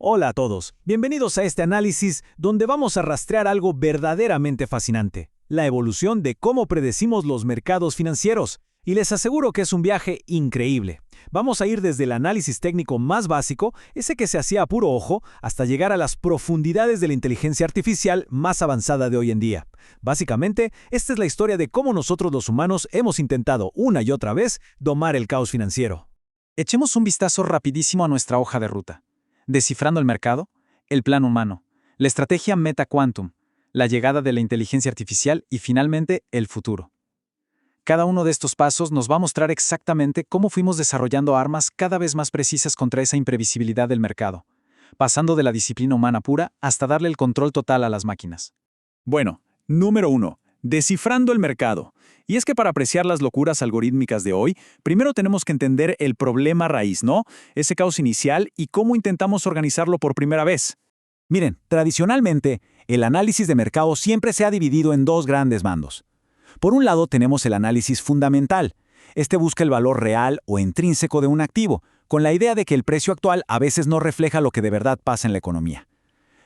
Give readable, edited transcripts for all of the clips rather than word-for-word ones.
Hola a todos, bienvenidos a este análisis donde vamos a rastrear algo verdaderamente fascinante, la evolución de cómo predecimos los mercados financieros. Y les aseguro que es un viaje increíble. Vamos a ir desde el análisis técnico más básico, ese que se hacía a puro ojo, hasta llegar a las profundidades de la inteligencia artificial más avanzada de hoy en día. Básicamente, esta es la historia de cómo nosotros los humanos hemos intentado una y otra vez domar el caos financiero. Echemos un vistazo rapidísimo a nuestra hoja de ruta. Descifrando el mercado, el plan humano, la estrategia Meta Quantum, la llegada de la inteligencia artificial y finalmente el futuro. Cada uno de estos pasos nos va a mostrar exactamente cómo fuimos desarrollando armas cada vez más precisas contra esa imprevisibilidad del mercado, pasando de la disciplina humana pura hasta darle el control total a las máquinas. Bueno, número 1. Descifrando el mercado. Y es que para apreciar las locuras algorítmicas de hoy, primero tenemos que entender el problema raíz, ¿no? Ese caos inicial y cómo intentamos organizarlo por primera vez. Miren, tradicionalmente, el análisis de mercado siempre se ha dividido en dos grandes bandos. Por un lado tenemos el análisis fundamental. Este busca el valor real o intrínseco de un activo, con la idea de que el precio actual a veces no refleja lo que de verdad pasa en la economía.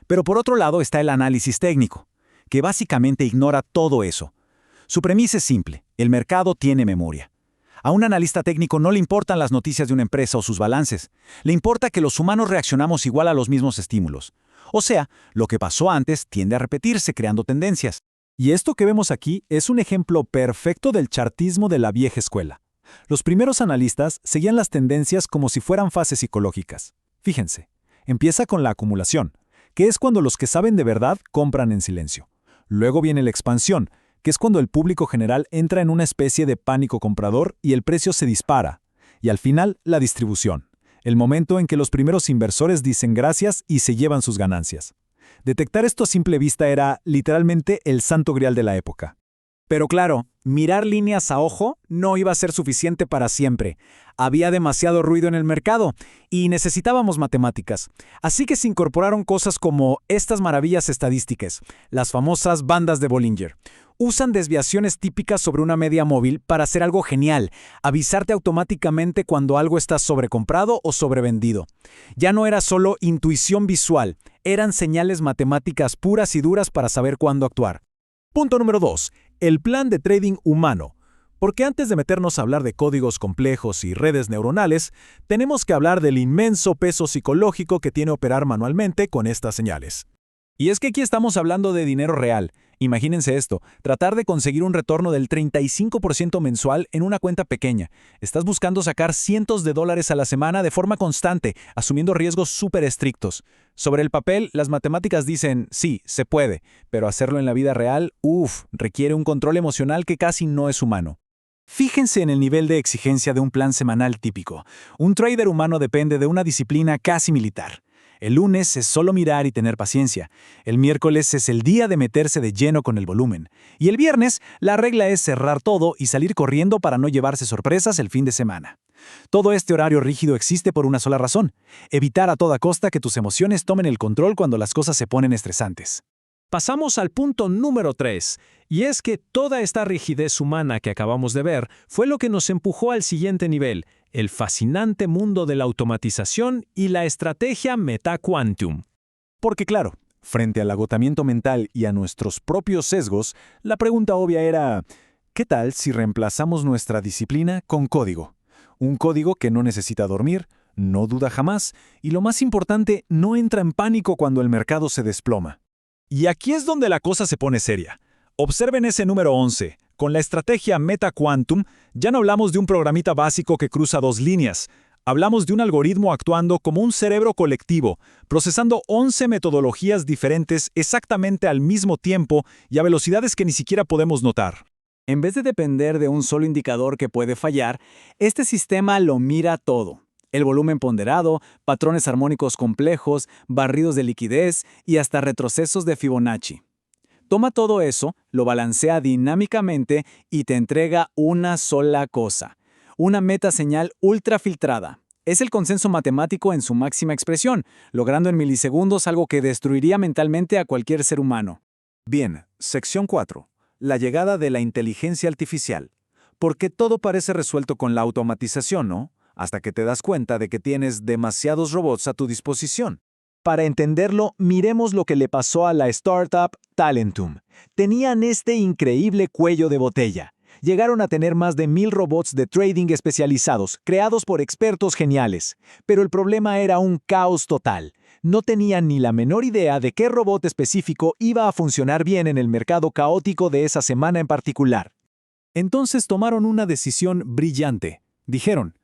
Pero por otro lado está el análisis técnico, que básicamente ignora todo eso. Su premisa es simple: el mercado tiene memoria. A un analista técnico no le importan las noticias de una empresa o sus balances. Le importa que los humanos reaccionamos igual a los mismos estímulos. O sea, lo que pasó antes tiende a repetirse creando tendencias. Y esto que vemos aquí es un ejemplo perfecto del chartismo de la vieja escuela. Los primeros analistas seguían las tendencias como si fueran fases psicológicas. Fíjense, empieza con la acumulación, que es cuando los que saben de verdad compran en silencio. Luego viene la expansión, que es cuando el público general entra en una especie de pánico comprador y el precio se dispara. Y al final, la distribución, el momento en que los primeros inversores dicen gracias y se llevan sus ganancias. Detectar esto a simple vista era, literalmente, el santo grial de la época. Pero claro, mirar líneas a ojo no iba a ser suficiente para siempre. Había demasiado ruido en el mercado y necesitábamos matemáticas. Así que se incorporaron cosas como estas maravillas estadísticas, las famosas bandas de Bollinger. Usan desviaciones típicas sobre una media móvil para hacer algo genial, avisarte automáticamente cuando algo está sobrecomprado o sobrevendido. Ya no era solo intuición visual, eran señales matemáticas puras y duras para saber cuándo actuar. Punto número 2. El plan de trading humano. Porque antes de meternos a hablar de códigos complejos y redes neuronales, tenemos que hablar del inmenso peso psicológico que tiene operar manualmente con estas señales. Y es que aquí estamos hablando de dinero real. Imagínense esto, tratar de conseguir un retorno del 35% mensual en una cuenta pequeña. Estás buscando sacar cientos de dólares a la semana de forma constante, asumiendo riesgos súper estrictos. Sobre el papel, las matemáticas dicen, sí, se puede, pero hacerlo en la vida real, requiere un control emocional que casi no es humano. Fíjense en el nivel de exigencia de un plan semanal típico. Un trader humano depende de una disciplina casi militar. El lunes es solo mirar y tener paciencia. El miércoles es el día de meterse de lleno con el volumen. Y el viernes, la regla es cerrar todo y salir corriendo para no llevarse sorpresas el fin de semana. Todo este horario rígido existe por una sola razón: evitar a toda costa que tus emociones tomen el control cuando las cosas se ponen estresantes. Pasamos al punto número 3, y es que toda esta rigidez humana que acabamos de ver fue lo que nos empujó al siguiente nivel, el fascinante mundo de la automatización y la estrategia Meta Quantum. Porque claro, frente al agotamiento mental y a nuestros propios sesgos, la pregunta obvia era: ¿qué tal si reemplazamos nuestra disciplina con código? Un código que no necesita dormir, no duda jamás, y lo más importante, no entra en pánico cuando el mercado se desploma. Y aquí es donde la cosa se pone seria. Observen ese número 11. Con la estrategia Meta Quantum, ya no hablamos de un programita básico que cruza dos líneas. Hablamos de un algoritmo actuando como un cerebro colectivo, procesando 11 metodologías diferentes exactamente al mismo tiempo y a velocidades que ni siquiera podemos notar. En vez de depender de un solo indicador que puede fallar, este sistema lo mira todo. El volumen ponderado, patrones armónicos complejos, barridos de liquidez y hasta retrocesos de Fibonacci. Toma todo eso, lo balancea dinámicamente y te entrega una sola cosa: una meta señal ultra filtrada. Es el consenso matemático en su máxima expresión, logrando en milisegundos algo que destruiría mentalmente a cualquier ser humano. Bien, sección 4. La llegada de la inteligencia artificial. Porque todo parece resuelto con la automatización, ¿no? Hasta que te das cuenta de que tienes demasiados robots a tu disposición. Para entenderlo, miremos lo que le pasó a la startup Talentum. Tenían este increíble cuello de botella. Llegaron a tener más de 1000 robots de trading especializados, creados por expertos geniales. Pero el problema era un caos total. No tenían ni la menor idea de qué robot específico iba a funcionar bien en el mercado caótico de esa semana en particular. Entonces tomaron una decisión brillante. Dijeron,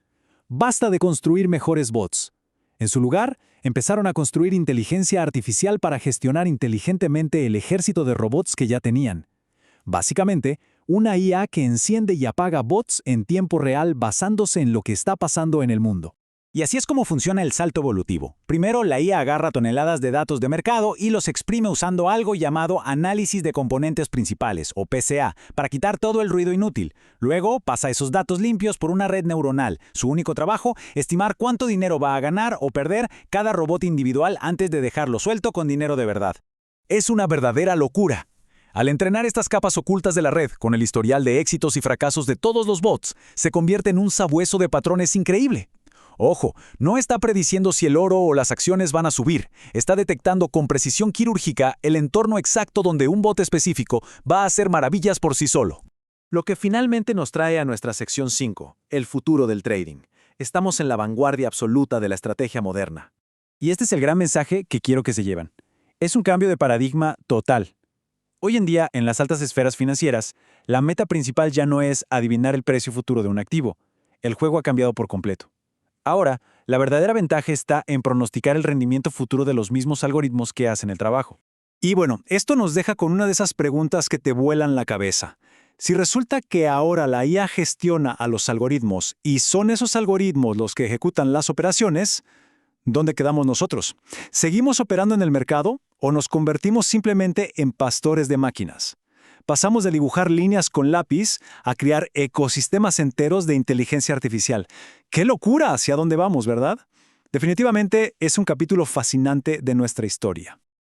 basta de construir mejores bots. En su lugar, empezaron a construir inteligencia artificial para gestionar inteligentemente el ejército de robots que ya tenían. Básicamente, una IA que enciende y apaga bots en tiempo real basándose en lo que está pasando en el mundo. Y así es como funciona el salto evolutivo. Primero, la IA agarra toneladas de datos de mercado y los exprime usando algo llamado análisis de componentes principales, o PCA, para quitar todo el ruido inútil. Luego, pasa esos datos limpios por una red neuronal. Su único trabajo, estimar cuánto dinero va a ganar o perder cada robot individual antes de dejarlo suelto con dinero de verdad. Es una verdadera locura. Al entrenar estas capas ocultas de la red, con el historial de éxitos y fracasos de todos los bots, se convierte en un sabueso de patrones increíble. Ojo, no está prediciendo si el oro o las acciones van a subir. Está detectando con precisión quirúrgica el entorno exacto donde un bot específico va a hacer maravillas por sí solo. Lo que finalmente nos trae a nuestra sección 5, el futuro del trading. Estamos en la vanguardia absoluta de la estrategia moderna. Y este es el gran mensaje que quiero que se lleven. Es un cambio de paradigma total. Hoy en día, en las altas esferas financieras, la meta principal ya no es adivinar el precio futuro de un activo. El juego ha cambiado por completo. Ahora, la verdadera ventaja está en pronosticar el rendimiento futuro de los mismos algoritmos que hacen el trabajo. Y bueno, esto nos deja con una de esas preguntas que te vuelan la cabeza. Si resulta que ahora la IA gestiona a los algoritmos y son esos algoritmos los que ejecutan las operaciones, ¿dónde quedamos nosotros? ¿Seguimos operando en el mercado o nos convertimos simplemente en pastores de máquinas? Pasamos de dibujar líneas con lápiz a crear ecosistemas enteros de inteligencia artificial. ¡Qué locura hacia dónde vamos, ¿verdad? Definitivamente es un capítulo fascinante de nuestra historia.